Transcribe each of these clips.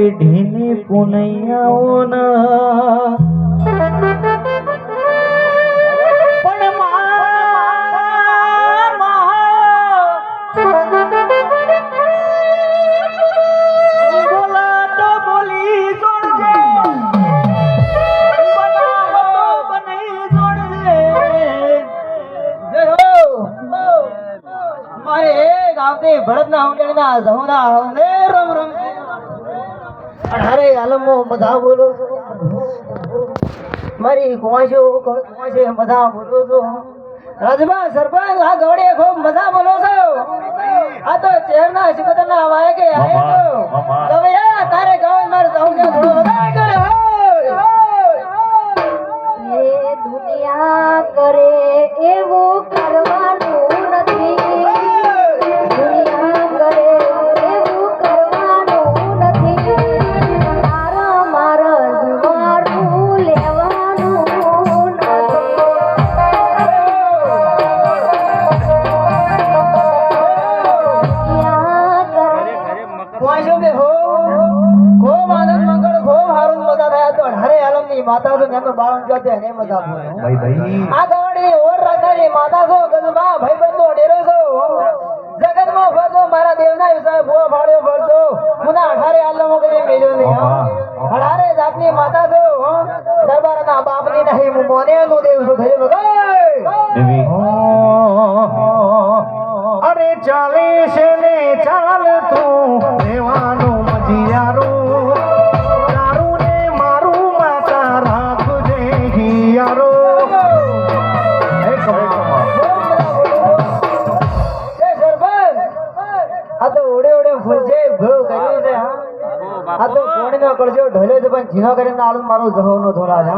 પીઢીની પુનૈયાઓના પણ બોલા તો બોલી જોડજે ભરતના ઉંડેના જહોના આવને રમ રમ અરે આલમો મજા બોલો છો મારી કોંશો કોંશે મજા બોલો છો રાજભા સરપંચ આ ગવડે ખૂબ મજા બોલો છો આ તો ચેરના શિકતના વાય કે આયો તો ગવયા તારે ગાવ માર જાઉં કે થોડો વગાડ કરે એ દુનિયા કરે એવું કરવાનું નથી માતા તો એમનો બાળન જોતે એને મજા બોલે ભાઈ ભાઈ આ ગવડી ઓર રાખાની માતા છો ગજબા ભાઈ બંધો ડેરો છો જગતમાં ફરતો મારા દેવના વિષય બો ભાડ્યો ફરતો મુના 18 આલમો કે મેલ્યો ને 18 જાતની માતા છો દરબારના બાપની નહીં હું મોને નો દેવ છું થયો દેવી અરે ચાલે છે ને ચાલ તું દેવાનો મજીયારો કરજો ઢોલે તો પણ જીનો કરીને આલુ મારો જહોનો ધોરા છે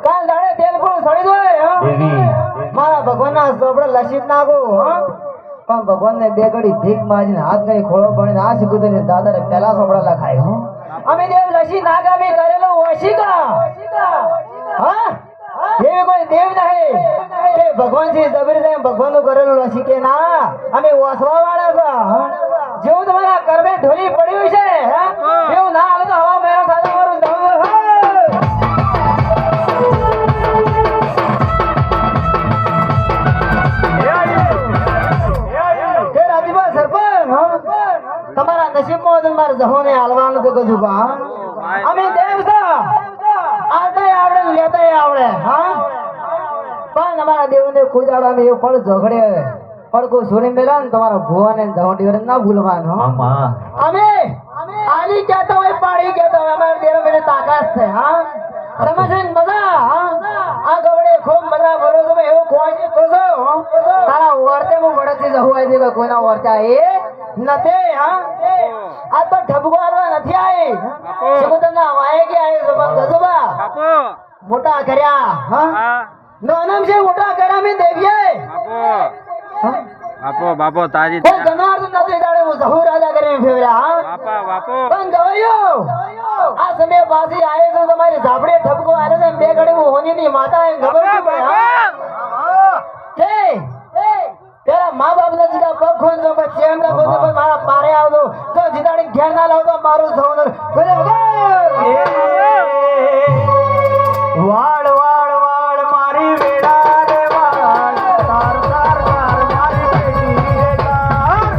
કાલ દાડે તેલ પણ સડી દો દેવી મારા ભગવાનના સોપડે લસિત નાખો પણ ભગવાનને બે ઘડી ભીખ માજીને હાથ ગઈ ખોળો પડીને આ સિકુતને દાદાને પહેલા સોપડા લખાય અમે દેવ લસિત નાગામી કરેલો ઓશિકા હા એવી કોઈ દેવ નહીં કે ભગવાન થી જબરી દે ભગવાનનું કરેલું લસી કે ના અમે ઓસવા વાળા છે જેવું તમારા કરમે ઢોલી પડ્યું છે એવું ના આવે તો હવા મેરો થાય મારું કે રાજભા સરપંચ તમારા નસીબમાં મારે જહોને હાલવાનું તો કજું અમે દેવ છો આવતા આવડે લેતા આવડે હા પણ અમારા દેવને કોઈ દાડો અમે એવું પણ ઝઘડે પડકો સોની મેલા ને તમારા ભુવાને ધવડી વરે ના ભૂલવાનો અમે આલી કહેતો હોય પાડી કહેતો હોય અમારા દેવ મેને તાકાત છે હા તમે છે મજા આ ગવડે ખૂબ મજા બોલો તમે એવું કોઈ કોસો તારા વર્તે હું બળતી જવું આવી દે કોઈના વર્તા એ નથી હા આ તો ઢબકો આલવા નથી આવી સબુતના વાય કે આવી જબા ગજબા મોટા કર્યા હા નો નામ છે મોટા કર્યા મે દેવીએ બાપો બાપો તારી ઓ ગનાર તો નથી દાડે હું જહુ રાજા કરે ફેવરા હા બાપા બાપો પણ ગવયો આ સમય પાછી આયે તો તમારી ઝાપડે ઠપકો આરે છે બે ઘડી હું હોની ની માતા એ ખબર છે ભાઈ હા કે તેરા માં બાપ ને જીગા પગ ખોન જો બચ્ચે એમ ના બોલે મારા પારે આવતો તો જીદાડી ઘેર ના લાવતો મારું ધોનર બોલે વાળ વાળ વાળ મારી વેડા રે વાળ તાર તાર તાર મારી બેટી રે તાર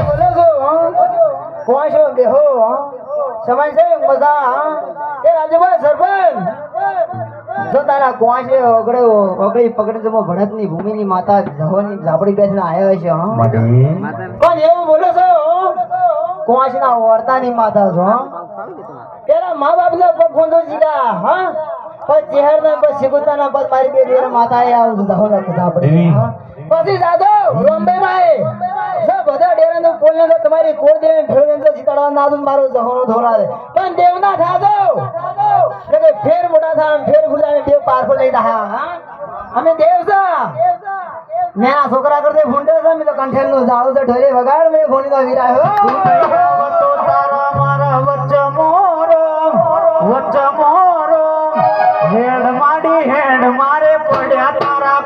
બોલે ગો કોશો બેહો સમજ છે મજા એ રાજભા સરપંચ જો તારા કોશે ઓગળી પકડી જમો ભણતની ભૂમિની માતા જવાની ઝાપડી બેસીને આવ્યા છે પણ એવું બોલો છો કોશના વર્તાની માતા છો તેરા મા બાપ ના પગ ફોંદો જીગા હા પણ ચહેર ના પર સિગુતાના પર મારી બે દેર માતા એ આવું દહોલા ઝાપડી પછી જાદો રોંબે માય જો બધા ડેરા નો પોલ ને તમારી કોળ દે ભેળવે તો જીતાડવા ના મારો જહોનો ધોરા દે પણ દેવના થાજો એટલે ફેર મોટા થા ફેર ગુલાને બે પારખો લઈ દા અમે દેવ સા મેરા છોકરા કરતે ફૂંડે છે મે તો કંઠેલ નો જાળો છે ઢોલે વગાડ મે ફોની નો વિરાયો તો તારા મારા વચ્ચ મોરો હેડ માડી હેડ મારે પડ્યા તારા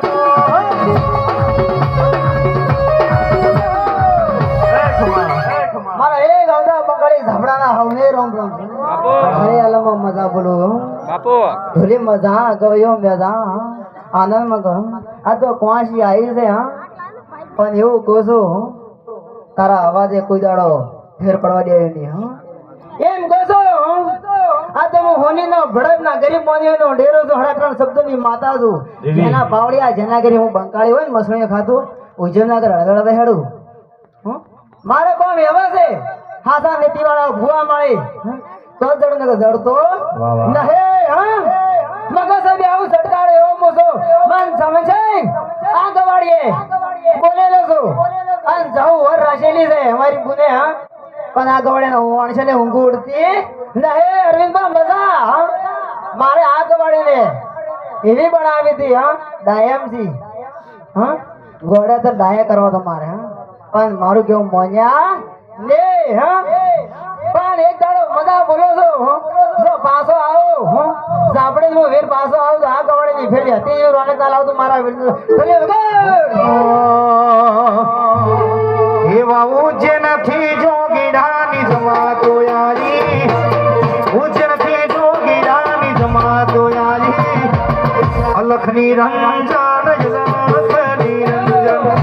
અઢારે આલમમાં મજા બોલો બાપુ ધૂલી મજા ગયો મજા આનંદમાં ગમ આ તો કવાસી આવી છે હા પણ એવું કહું છું તારા અવાજે કોઈ દાડો ફેર પડવા દે નહીં હા એમ કહો છો આ તો હું હોની નો ભડક ના ગરીબ મોની નો ડેરો છો હડા ત્રણ શબ્દો ની માતા છું જેના પાવડિયા જેના ઘરે હું બંકાળી હોય ને મસણીએ ખાતું ઉજવના ઘર હળગળ બેહાડું મારે કોમ એવા છે હાસા નીતિ વાળા ભૂવા માળી તો જડ ને જડતો નહે હા મગજ સાહેબ આવું સટકાડે એવો મોસો મન સમજે આ ગવાડીએ બોલેલો છું અન જાઉં વર રાશેલી છે અમારી બુને હા પણ આ ગવાડે નો વણશે ને ઊંઘ ઉડતી નહે અરવિંદબા મજા મારે આ ગવાડે ને એવી બનાવી હતી હા ડાયમથી હા ગોડા તો ડાયા કરવા તમારે હા પણ મારું કેવું મોન્યા લે હા પણ એક દાડો મજા બોલો છો જો પાછો આવો સાંભળે હું વીર પાછો આવું તો આ ગવાડે ની ફેરી હતી એવું રોનક ના લાવતું મારા વીર એવા ઉજ્જે નથી જોગીડાની જમાતો યારી ઉજ્જે નથી જોગીડાની જમાતો યારી અલખની રંજાન અલખની રંજાન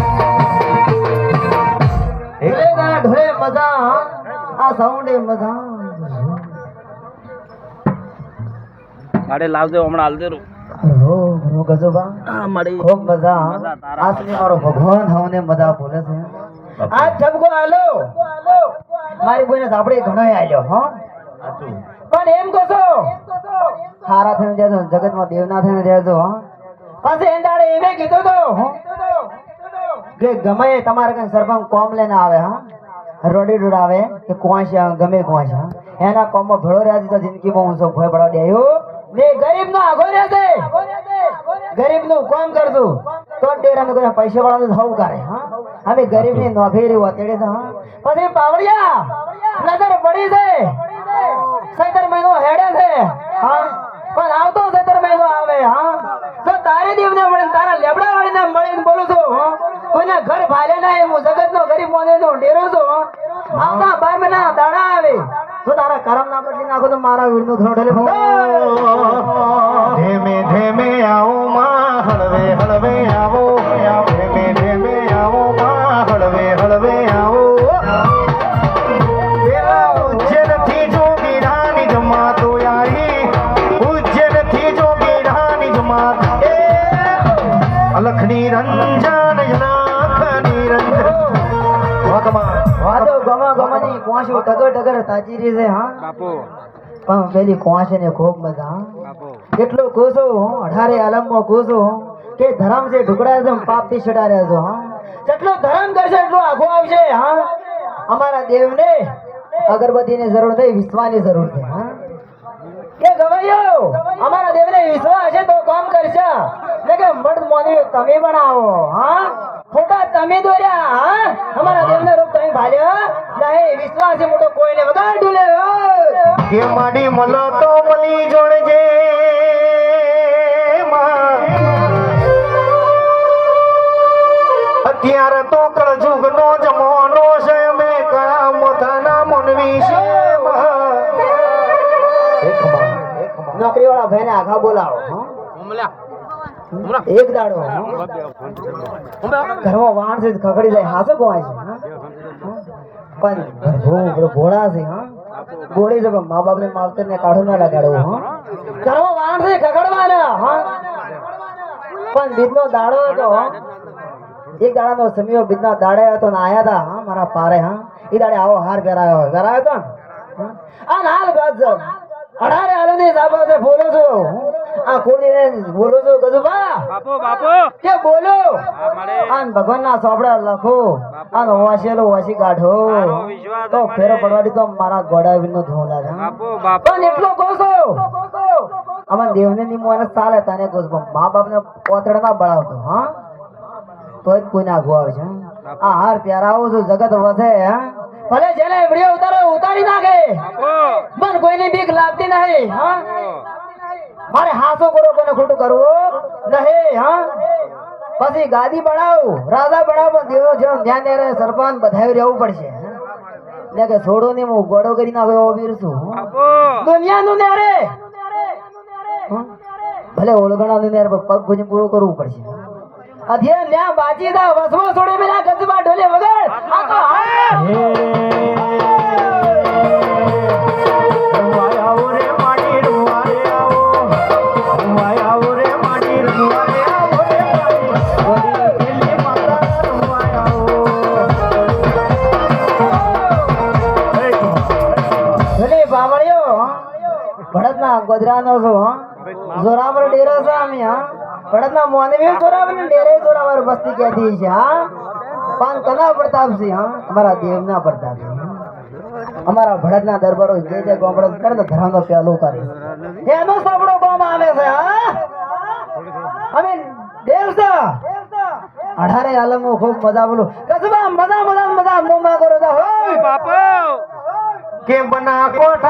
ઢોલે ના ઢોલે મજા આ સાઉન્ડે મજા મારે લાવજો હમણાં હાલજો રું હો હો ગજોબા મારી ખૂબ મજા મજા તારા આસની મારો ભગવાન હવને મજા બોલે છે આ ઠપકો આલો મારી બોને આપણે ઘણો આલ્યો હો પણ એમ કહો છો હારા થઈને રહેજો જગતમાં દેવના થઈને રહેજો હો પછી એંદાડે એમે કીધું તો કે ગમે એ તમારે કઈ સરપંચ કોમ લઈને આવે હા રોડી રોડ આવે કે કુવાશા ગમે કુવાશા એના કોમમાં ભળો રહ્યા તો જિંદગીમાં હું સૌ ભય પડાવી આવ્યો ને ગરીબ નો આગો રહે છે ગરીબ નું કોમ કરતું તો ડેરા નું પૈસા વાળા નું થવું કરે હા અમે ગરીબ ની નોભેરી વાતેડે છે હા પછી પાવડિયા નજર પડી છે સૈતર મહિનો હેડે છે હા પણ આવતો સૈતર મહિનો આવે હા તો તારે દેવને મળે તારા લેબડા વાળીને મળીને બોલું છું હો. કોઈના ઘર ભાલે ના હું જગત નો ગરીબ મોને નો ડેરો છું હો. આવતા 12 મહિના દાડા આવે તો તારા કરમ ના બદલી નાખો તો મારા વીર નું ધોડે ધેમે ધેમે આવો માં હળવે હળવે આવો ધેમે ધેમે આવો માં હળવે હળવે આવો એવા ઉજ્જે નથી જોગીડાની જમાતો યારી ઉજ્જે નથી જોગીડાની જમાત એ અલખની રંજાન અલખની રંજાન વાગમાં વાદો ગમા ગમાની કોંશો ટગર ટગર તાજી રહી છે હા બાપુ પણ પેલી કોંશે ને ખૂબ મજા હા બાપુ કેટલો કોસો અઢારે આલમમાં કોસો કે ધર્મ છે ઢુકડા છે પાપ થી છડાર્યા છો હા જેટલો ધર્મ કરશે એટલો આખો આવશે હા અમારા દેવને અગરબત્તીની જરૂર નથી વિશ્વાની જરૂર છે હા કે ગવાયો અમારા દેવને વિશ્વાસ છે તો કામ કરશે ને કે મર્દ મોની તમે બનાવો હા ખોટા તમે દોર્યા હા અમારા દેવને રૂપ તમે ભાલ્યા નહીં વિશ્વાસ છે મોટો કોઈને વગાડ ડુલે કે માડી મલો તો મલી જોડજે માં. અત્યારે તો કળજુગ નો જમાનો છે મે કળા મોથાના મનવી છે માં. નોકરી વાળા ભાઈને આખા બોલાવો હા? એક દાડો હા? ઘરમાં વાણ છે ખખડી જાય હાસો કોવાય છે હા? પણ ઘોડા છે હા ગોળી છે પણ મા બાપ ને માવતર ને કાઢો ના લગાડવો હા ઘરમાં વાણ છે ખખડવાના હા પણ બીજનો દાડો હતો હા? એક દાડાનો સમયો બીજના દાડે હતો ને આયા હતા હા મારા પારે હા એ દાડે આવો હાર પહેરાયો હતો ને હા? આ લાલ ગાજ અઢારે આલોની સાબો છે બોલો છો આ કોડીને બોલો છો ગજુબા બાપુ બાપુ કે બોલો મારે આન ભગવાન ના સોપડા લખો આન વાસેલો વાસી કાઢો મારો વિશ્વાસ તો મારે. ફેરો પડવાડી તો મારા ગોડાવીર નો ધોલા છે બાપુ બાપુ પણ એટલો કોસો અમાર દેવને ની મોને ચાલે તને કોસ મા બાપ ને પોતડા ના બળાવતો હા તો જ કોઈ ના ગોઆવે છે આ હાર પ્યારાઓ છું જગત વસે હા ભલે જેને વિડિયો ઉતારો ઉતારી નાખે બાપુ પણ કોઈની બીક લાગતી નહીં હા મારે હાસો કરો કોને ખોટું કરવું નહીં હા પછી ગાદી બનાવ રાજા બનાવ પણ દેવો જેમ ધ્યાન દે સરપંચ બધાય રહેવું પડશે ને કે છોડો ને હું ગોળો કરી નાખો એવો વીર છું બાપુ દુનિયાનું ને અરે ભલે ઓળગણાનું ને પગ ભૂજી પૂરું કરવું પડશે અધ્યય ન્યા બાજી દા વસવો છોડે મેરા ગજબા ઢોલે વગર આ તો રૂવાય આવો રે માડી રૂવાય આવો રૂવાય આવો રે માડી રૂવાય આવો રે માડી દિલ્હી માતા રૂવાય આવો ભલે બાવળિયો ભડતના ગોધરાનો છો જોરાવર ડેરો છે અમે ભડતના મોનવી જોરાવર ને ડેરે જોરાવર બસ્તી કહેતી છે પાન કના પ્રતાપ છે અમારા દેવના પ્રતાપ છે અમારા ભડતના દરબારો જે જે ગોમડો કરે ને ધરાનો પેલું કરે એનો સાંભળો ગામ આવે છે અમે દેવ છે 18 આલમો ખૂબ મજા બોલું કસબા મજા મોમાં કરો તા હોય બાપુ કે બના કોઠા